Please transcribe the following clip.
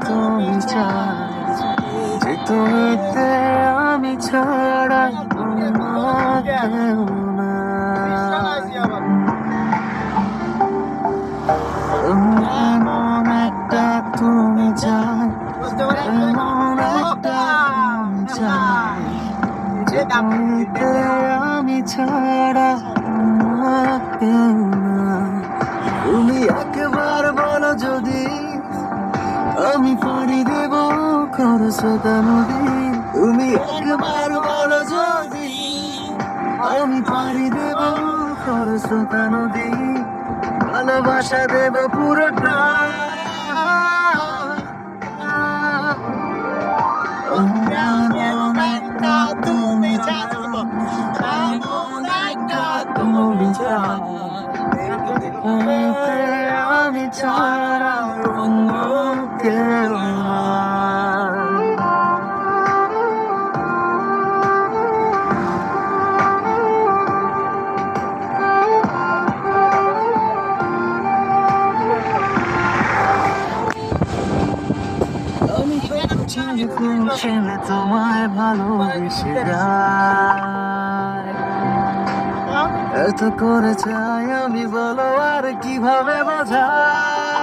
তুমি চাই যে তুমিতে আমি ছাড়া অন্য কেউ নাই। এমন একটা তুমি চাই, এমন একটা তুমি চাই যে তুমিতে আমি ছাড়া অন্য কেউ নাই। তুমি একবার বলো যদি আমি পাড়ি দেব খরস্রোতা নদী। তুমি একবার বলো যদি আমি পাড়ি দেব খরস্রোতা নদী। ভালোবাসা দেব পুরোটা। এমন একটা তুমি চাও, এমন একটা তুমি চাও, তুমিতে আমি ছাড়া অন্য কেউ নাই। আমি ছেলে তোমায় ভালোবেসে যাই, এত করে চাই আমি বলো আর কিভাবে বোঝাই।